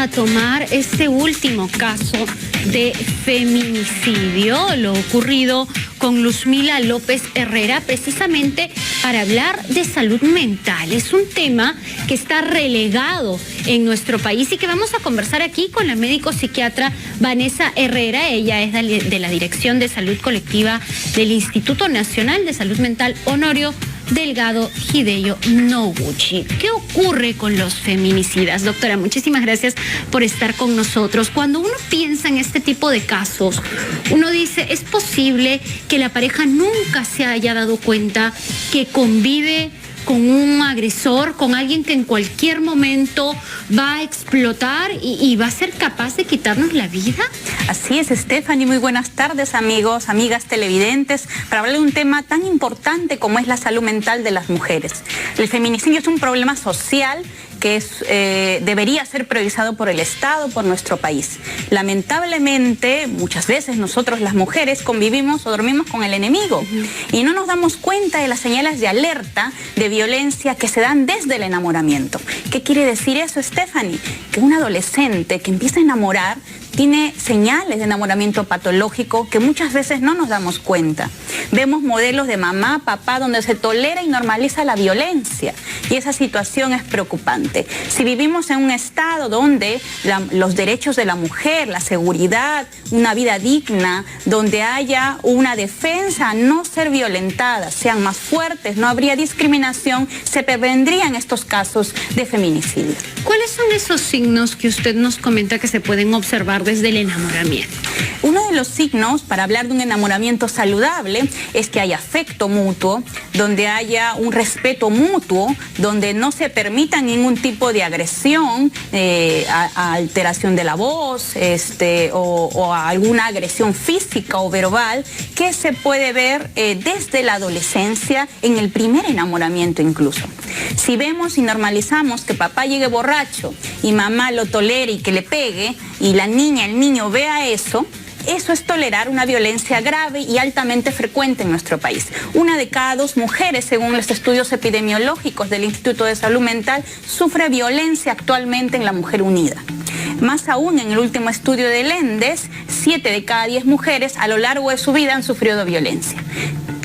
a tomar este último caso de feminicidio, lo ocurrido con Luzmila López Herrera, precisamente para hablar de salud mental. Es un tema que está relegado en nuestro país y que vamos a conversar aquí con la médico psiquiatra Vanessa Herrera. Ella es de la Dirección de Salud Colectiva del Instituto Nacional de Salud Mental Honorio Delgado Hideyo Noguchi. ¿Qué ocurre con los feminicidas? Doctora, muchísimas gracias por estar con nosotros. Cuando uno piensa en este tipo de casos, uno dice, ¿es posible que la pareja nunca se haya dado cuenta que convive con un agresor, con alguien que en cualquier momento va a explotar y va a ser capaz de quitarnos la vida? Así es, Stephanie. Muy buenas tardes, amigos, amigas televidentes, para hablar de un tema tan importante como es la salud mental de las mujeres. El feminicidio es un problema social que debería ser priorizado por el Estado, por nuestro país. Lamentablemente, muchas veces nosotros las mujeres convivimos o dormimos con el enemigo y no nos damos cuenta de las señales de alerta de violencia que se dan desde el enamoramiento. ¿Qué quiere decir eso, Stephanie? Que un adolescente que empieza a enamorar tiene señales de enamoramiento patológico que muchas veces no nos damos cuenta. Vemos modelos de mamá, papá, donde se tolera y normaliza la violencia, y esa situación es preocupante. Si vivimos en un estado donde los derechos de la mujer, la seguridad, una vida digna, donde haya una defensa a no ser violentadas, sean más fuertes, no habría discriminación, se prevendrían estos casos de feminicidio. ¿Cuáles son esos signos que usted nos comenta que se pueden observar desde el enamoramiento? Uno de los signos para hablar de un enamoramiento saludable es que haya afecto mutuo, donde haya un respeto mutuo, donde no se permita ningún tipo de agresión, a alteración de la voz, o a alguna agresión física o verbal, que se puede ver desde la adolescencia, en el primer enamoramiento incluso. Si vemos y normalizamos que papá llegue borracho y mamá lo tolere y que le pegue, y la niña, el niño vea eso es tolerar una violencia grave y altamente frecuente en nuestro país. 1 de cada 2 mujeres, según los estudios epidemiológicos del Instituto de Salud Mental, sufre violencia actualmente en la mujer unida. Más aún, en el último estudio del ENDES, 7 de cada 10 mujeres a lo largo de su vida han sufrido violencia.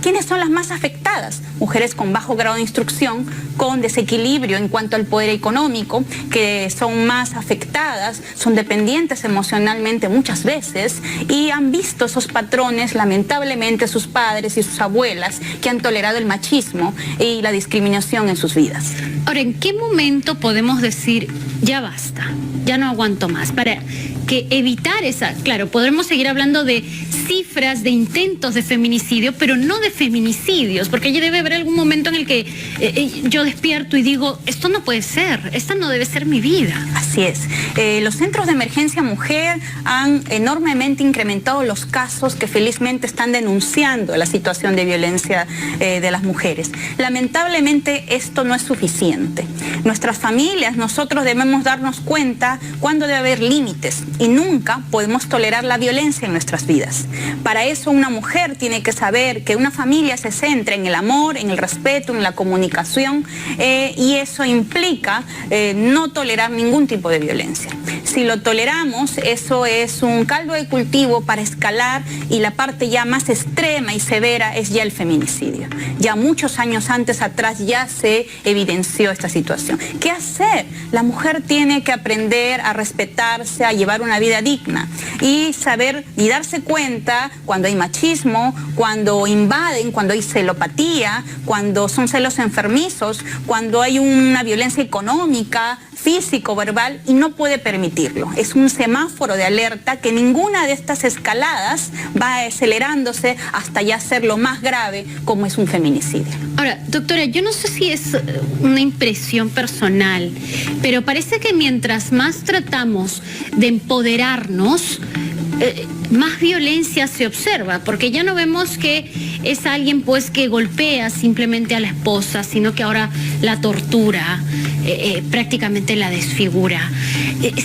¿Quiénes son las más afectadas? Mujeres con bajo grado de instrucción, con desequilibrio en cuanto al poder económico, que son más afectadas, son dependientes emocionalmente muchas veces y han visto esos patrones, lamentablemente, sus padres y sus abuelas, que han tolerado el machismo y la discriminación en sus vidas. Ahora, ¿en qué momento podemos decir, ya basta, ya no aguanto más? Para que evitar claro, podremos seguir hablando de cifras de intentos de feminicidio, pero no de feminicidios, porque ya debe haber algún momento en el que yo despierto y digo, esto no puede ser, esta no debe ser mi vida. Así es. Los centros de emergencia mujer han enormemente incrementado los casos que felizmente están denunciando la situación de violencia de las mujeres. Lamentablemente esto no es suficiente. Nuestras familias, nosotros debemos darnos cuenta cuándo debe haber límites y nunca podemos tolerar la violencia en nuestras vidas. Para eso una mujer tiene que saber que una familia se centra en el amor, en el respeto, en la comunicación, y eso implica no tolerar ningún tipo de violencia. Si lo toleramos, eso es un caldo de cultivo para escalar, y la parte ya más extrema y severa es ya el feminicidio. Ya muchos años atrás ya se evidenció esta situación. ¿Qué hacer? La mujer tiene que aprender a respetarse, a llevar una vida digna y saber y darse cuenta cuando hay machismo, cuando invaden, cuando hay celopatía, cuando son celos enfermizos, cuando hay una violencia económica, físico, verbal, y no puede permitirlo. Es un semáforo de alerta que ninguna de estas escaladas va acelerándose hasta ya ser lo más grave, como es un feminicidio. Ahora, doctora, yo no sé si es una impresión personal, pero parece que mientras más tratamos de empoderarnos, más violencia se observa, porque ya no vemos que es alguien pues que golpea simplemente a la esposa, sino que ahora la tortura, prácticamente la desfigura.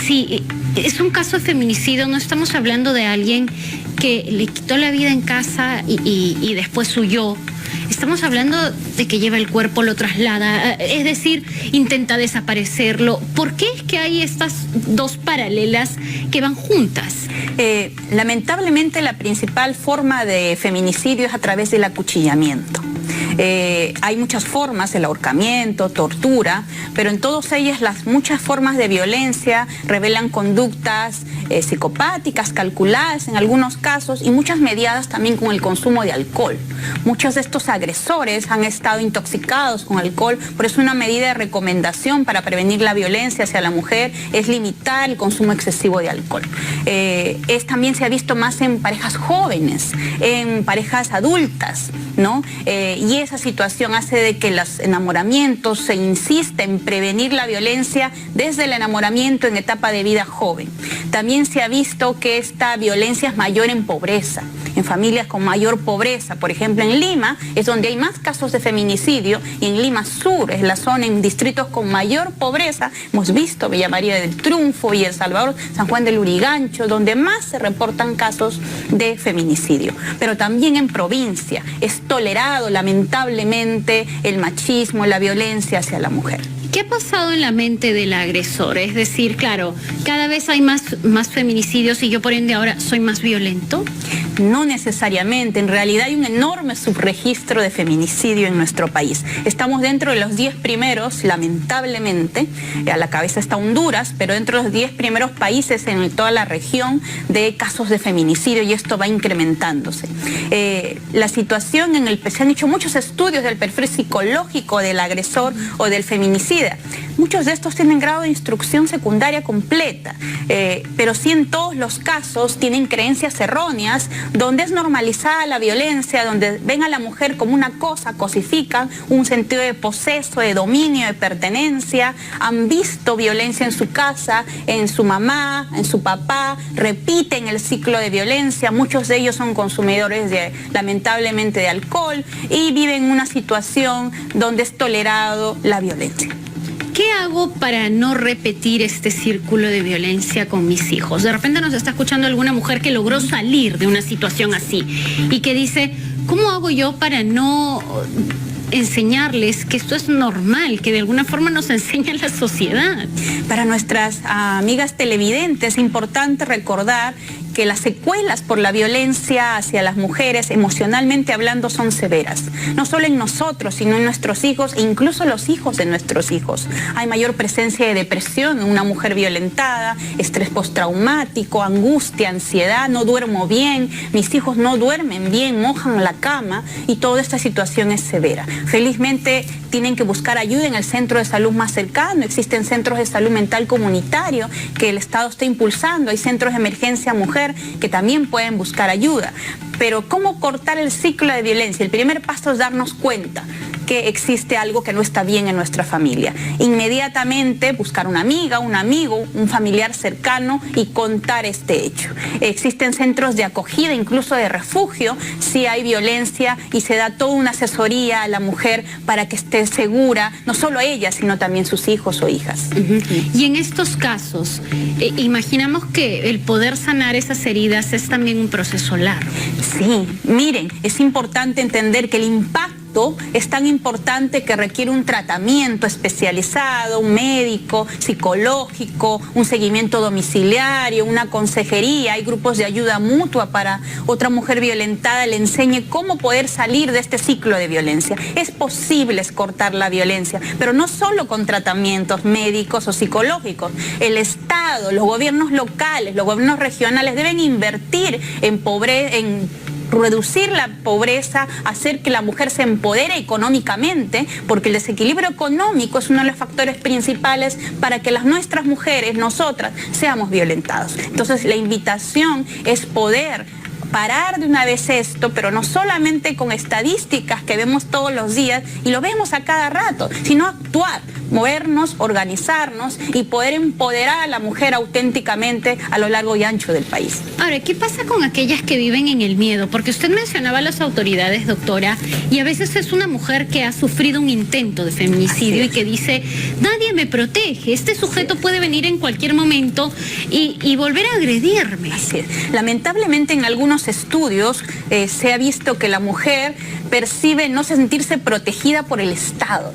Si es un caso de feminicidio, no estamos hablando de alguien que le quitó la vida en casa y después huyó. estamos hablando de que lleva el cuerpo, lo traslada, es decir, intenta desaparecerlo. ¿Por qué es que hay estas dos paralelas que van juntas? Lamentablemente la principal forma de feminicidio es a través del acuchillamiento. Hay muchas formas, el ahorcamiento, tortura, pero en todas ellas las muchas formas de violencia revelan conductas psicopáticas, calculadas en algunos casos y muchas mediadas también con el consumo de alcohol. Muchos de estos agresores han estado intoxicados con alcohol, por eso una medida de recomendación para prevenir la violencia hacia la mujer es limitar el consumo excesivo de alcohol. También se ha visto más en parejas jóvenes, en parejas adultas, ¿no? Y esa situación hace de que los enamoramientos se insiste en prevenir la violencia desde el enamoramiento en etapa de vida joven. También se ha visto que esta violencia es mayor en pobreza, en familias con mayor pobreza. Por ejemplo, en Lima es donde hay más casos de feminicidio y en Lima Sur es la zona en distritos con mayor pobreza. Hemos visto Villa María del Triunfo y El Salvador, San Juan del Lurigancho, donde más se reportan casos de feminicidio. Pero también en provincia es tolerado lamentablemente el machismo, la violencia hacia la mujer. ¿Qué ha pasado en la mente del agresor? Es decir, claro, cada vez hay más feminicidios y yo por ende ahora soy más violento. No necesariamente, en realidad hay un enorme subregistro de feminicidio en nuestro país. Estamos dentro de los 10 primeros, lamentablemente, a la cabeza está Honduras, pero dentro de los 10 primeros países en toda la región de casos de feminicidio y esto va incrementándose. La situación se han hecho muchos estudios del perfil psicológico del agresor o del feminicida. Muchos de estos tienen grado de instrucción secundaria completa, pero sí en todos los casos tienen creencias erróneas, donde es normalizada la violencia, donde ven a la mujer como una cosa, cosifican un sentido de poseso, de dominio, de pertenencia, han visto violencia en su casa, en su mamá, en su papá, repiten el ciclo de violencia, muchos de ellos son consumidores lamentablemente de alcohol y viven una situación donde es tolerado la violencia. ¿Qué hago para no repetir este círculo de violencia con mis hijos? De repente nos está escuchando alguna mujer que logró salir de una situación así y que dice, ¿cómo hago yo para no enseñarles que esto es normal, que de alguna forma nos enseña la sociedad? Para nuestras amigas televidentes es importante recordar que las secuelas por la violencia hacia las mujeres, emocionalmente hablando, son severas. No solo en nosotros, sino en nuestros hijos e incluso los hijos de nuestros hijos. Hay mayor presencia de depresión en una mujer violentada, estrés postraumático, angustia, ansiedad, no duermo bien, mis hijos no duermen bien, mojan la cama y toda esta situación es severa. Felizmente tienen que buscar ayuda en el centro de salud más cercano. Existen centros de salud mental comunitario que el Estado está impulsando. Hay centros de emergencia mujer que también pueden buscar ayuda. Pero ¿cómo cortar el ciclo de violencia? El primer paso es darnos cuenta que existe algo que no está bien en nuestra familia. Inmediatamente buscar una amiga, un amigo, un familiar cercano y contar este hecho. Existen centros de acogida, incluso de refugio, si hay violencia y se da toda una asesoría a la mujer para que esté segura, no solo ella, sino también sus hijos o hijas. Y en estos casos, imaginamos que el poder sanar esas heridas es también un proceso largo. Sí, miren, es importante entender que el impacto es tan importante que requiere un tratamiento especializado, un médico, psicológico, un seguimiento domiciliario, una consejería. Hay grupos de ayuda mutua para otra mujer violentada le enseñe cómo poder salir de este ciclo de violencia. Es posible cortar la violencia, pero no solo con tratamientos médicos o psicológicos. El Estado, los gobiernos locales, los gobiernos regionales deben invertir en reducir la pobreza, hacer que la mujer se empodere económicamente, porque el desequilibrio económico es uno de los factores principales para que nuestras mujeres, nosotras, seamos violentadas. Entonces la invitación es poder parar de una vez esto, pero no solamente con estadísticas que vemos todos los días y lo vemos a cada rato, sino actuar, movernos, organizarnos y poder empoderar a la mujer auténticamente a lo largo y ancho del país. Ahora, ¿qué pasa con aquellas que viven en el miedo? Porque usted mencionaba a las autoridades, doctora, y a veces es una mujer que ha sufrido un intento de feminicidio y que dice, nadie me protege, este sujeto puede venir en cualquier momento y volver a agredirme. Así es. Lamentablemente en algunos algunos estudios se ha visto que la mujer percibe no sentirse protegida por el Estado.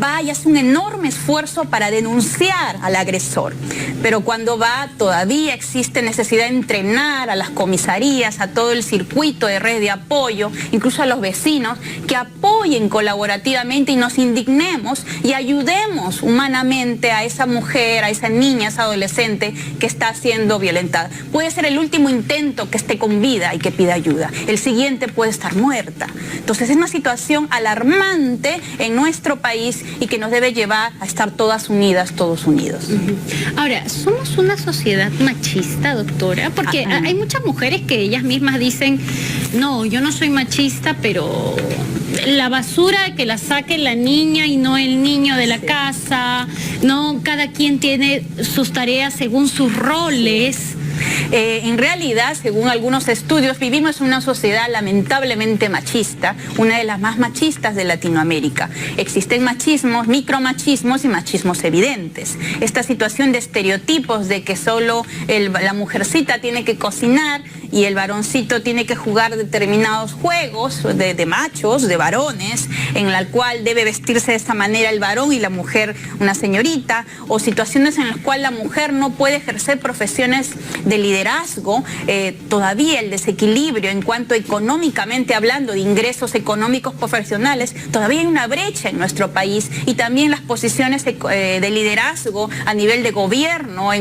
Va y hace un enorme esfuerzo para denunciar al agresor, pero cuando va todavía existe necesidad de entrenar a las comisarías, a todo el circuito de red de apoyo, incluso a los vecinos, que apoyen colaborativamente y nos indignemos y ayudemos humanamente a esa mujer, a esa niña, a esa adolescente que está siendo violentada. Puede ser el último intento que esté con vida y que pida ayuda. El siguiente puede estar muerta. Entonces es una situación alarmante en nuestro país y que nos debe llevar a estar todas unidas, todos unidos. Ahora, ¿somos una sociedad machista, doctora? Porque hay muchas mujeres que ellas mismas dicen, no, yo no soy machista, pero la basura que la saque la niña y no el niño de la casa, no, cada quien tiene sus tareas según sus roles. En realidad, según algunos estudios, vivimos en una sociedad lamentablemente machista, una de las más machistas de Latinoamérica. Existen machismos, micromachismos y machismos evidentes. Esta situación de estereotipos de que solo la mujercita tiene que cocinar y el varoncito tiene que jugar determinados juegos de machos, de varones, en la cual debe vestirse de esta manera el varón y la mujer una señorita, o situaciones en las cuales la mujer no puede ejercer profesiones de liderazgo, todavía el desequilibrio en cuanto económicamente hablando de ingresos económicos profesionales, todavía hay una brecha en nuestro país, y también las posiciones de liderazgo a nivel de gobierno,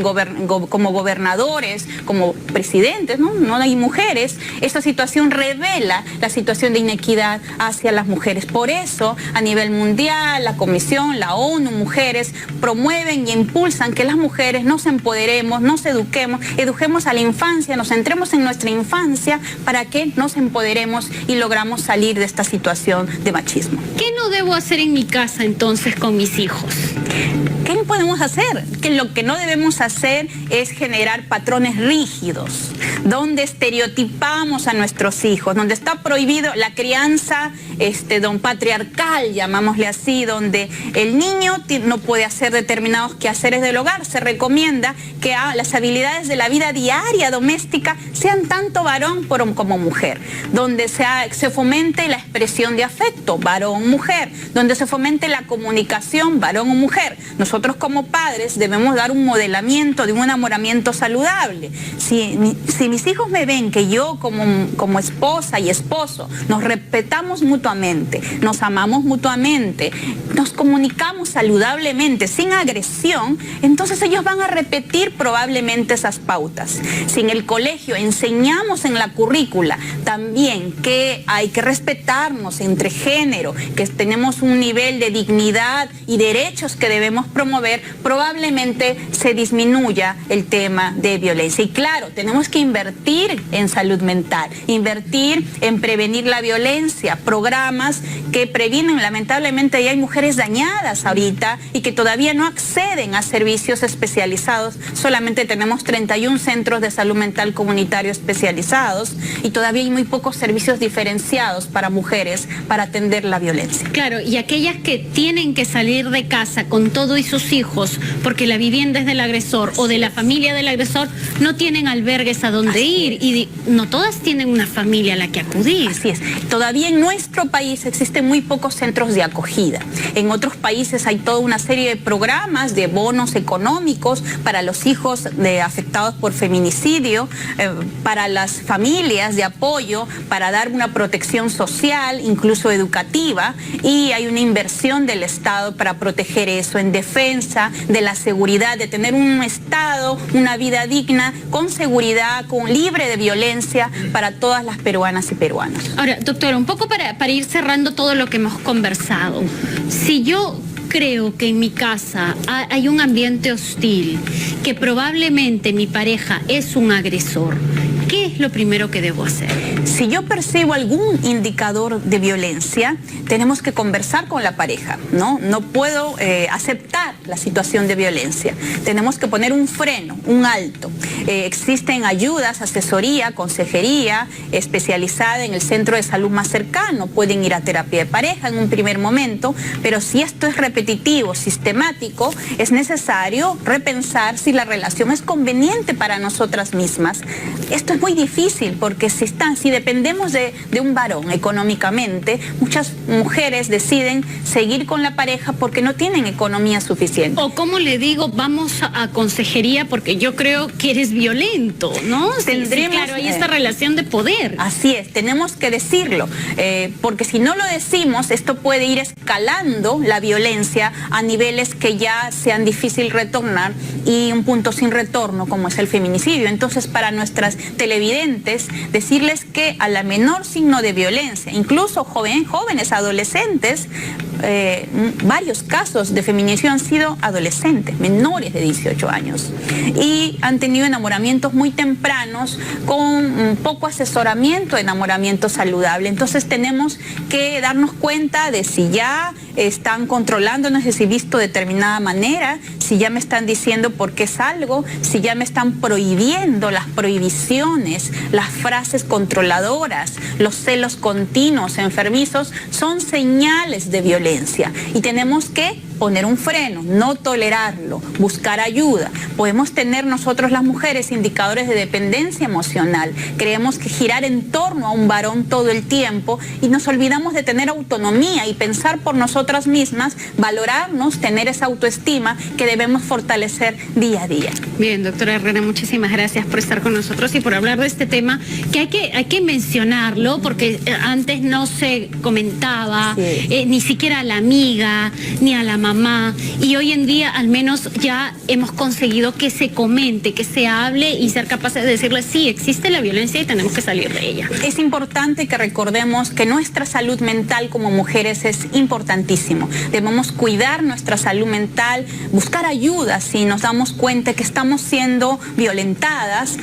como gobernadores, como presidentes, no hay mujeres. Esta situación revela la situación de inequidad hacia las mujeres. Por eso, a nivel mundial, la Comisión, la ONU, mujeres, promueven y impulsan que las mujeres nos empoderemos, nos eduquemos a la infancia, nos centremos en nuestra infancia para que nos empoderemos y logramos salir de esta situación de machismo. ¿Qué no debo hacer en mi casa entonces con mis hijos? ¿Qué podemos hacer? Que lo que no debemos hacer es generar patrones rígidos, donde estereotipamos a nuestros hijos, donde está prohibido la crianza patriarcal, llamámosle así, donde el niño no puede hacer determinados quehaceres del hogar. Se recomienda que las habilidades de la vida diaria doméstica sean tanto varón como mujer, donde se fomente la expresión de afecto, varón-mujer, donde se fomente la comunicación, varón o mujer. Nosotros como padres debemos dar un modelamiento de un enamoramiento saludable. Si mis hijos me ven que yo como esposa y esposo nos respetamos mutuamente, nos amamos mutuamente, nos comunicamos saludablemente, sin agresión, entonces ellos van a repetir probablemente esas pautas. Si en el colegio enseñamos en la currícula también que hay que respetarnos entre género, que tenemos un nivel de dignidad y derechos que debemos promover, probablemente se disminuya el tema de violencia. Y claro, tenemos que invertir en salud mental, invertir en prevenir la violencia, programas que previenen. Lamentablemente ya hay mujeres dañadas ahorita y que todavía no acceden a servicios especializados. Solamente tenemos 31 centros de salud mental comunitario especializados y todavía hay muy pocos servicios diferenciados para mujeres para atender la violencia. Claro, y aquellas que tienen que salir de casa con todo y sus hijos porque la vivienda es del agresor o de la familia del agresor, no tienen albergues a donde ir y no todas tienen una familia a la que acudir. Así es. Todavía en nuestro país existen muy pocos centros de acogida. En otros países hay toda una serie de programas de bonos económicos para los hijos afectados por feminicidio, para las familias de apoyo, para dar una protección social, incluso educativa, y hay una inversión del Estado para proteger eso en defensa de la seguridad, de tener un Estado, una vida digna, con seguridad, libre de violencia para todas las peruanas y peruanos. Ahora, doctora, un poco para ir cerrando todo lo que hemos conversado. Si yo creo que en mi casa hay un ambiente hostil, que probablemente mi pareja es un agresor, ¿qué es lo primero que debo hacer? Si yo percibo algún indicador de violencia, tenemos que conversar con la pareja, ¿no? No puedo aceptar la situación de violencia. Tenemos que poner un freno, un alto. Existen ayudas, asesoría, consejería especializada en el centro de salud más cercano. Pueden ir a terapia de pareja en un primer momento, pero si esto es repetitivo, sistemático, es necesario repensar si la relación es conveniente para nosotras mismas. Esto es muy difícil. difícil porque si dependemos de un varón económicamente, muchas mujeres deciden seguir con la pareja porque no tienen economía suficiente. O como le digo, vamos a consejería porque yo creo que eres violento, ¿no? Tendremos, claro, hay esta relación de poder. Así es, tenemos que decirlo, porque si no lo decimos, esto puede ir escalando la violencia a niveles que ya sean difícil retornar y un punto sin retorno como es el feminicidio. Entonces, para nuestras televidentes, decirles que a la menor signo de violencia, incluso jóvenes, adolescentes, varios casos de feminicidio han sido adolescentes, menores de 18 años, y han tenido enamoramientos muy tempranos con poco asesoramiento de enamoramiento saludable. Entonces tenemos que darnos cuenta de si ya están controlándonos, de si visto de determinada manera, si ya me están diciendo por qué salgo, si ya me están prohibiendo las prohibiciones, las frases controladoras, los celos continuos, enfermizos, son señales de violencia y tenemos que poner un freno, no tolerarlo, buscar ayuda. Podemos tener nosotros las mujeres indicadores de dependencia emocional. Creemos que girar en torno a un varón todo el tiempo y nos olvidamos de tener autonomía y pensar por nosotras mismas, valorarnos, tener esa autoestima que debemos fortalecer día a día. Bien, doctora Herrera, muchísimas gracias por estar con nosotros y por hablar de este tema que hay que mencionarlo porque antes no se comentaba, ni siquiera a la amiga, ni a la mamá, y hoy en día al menos ya hemos conseguido que se comente, que se hable y ser capaces de decirle sí, existe la violencia y tenemos que salir de ella. Es importante que recordemos que nuestra salud mental como mujeres es importantísimo. Debemos cuidar nuestra salud mental, buscar ayuda si nos damos cuenta que estamos siendo violentadas,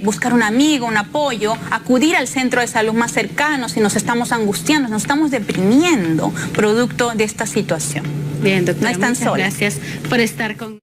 buscar un amigo, un apoyo, acudir al centro de salud más cercano si nos estamos angustiando, nos estamos deprimiendo producto de esta situación. Bien, doctora, no están muchas gracias por estar con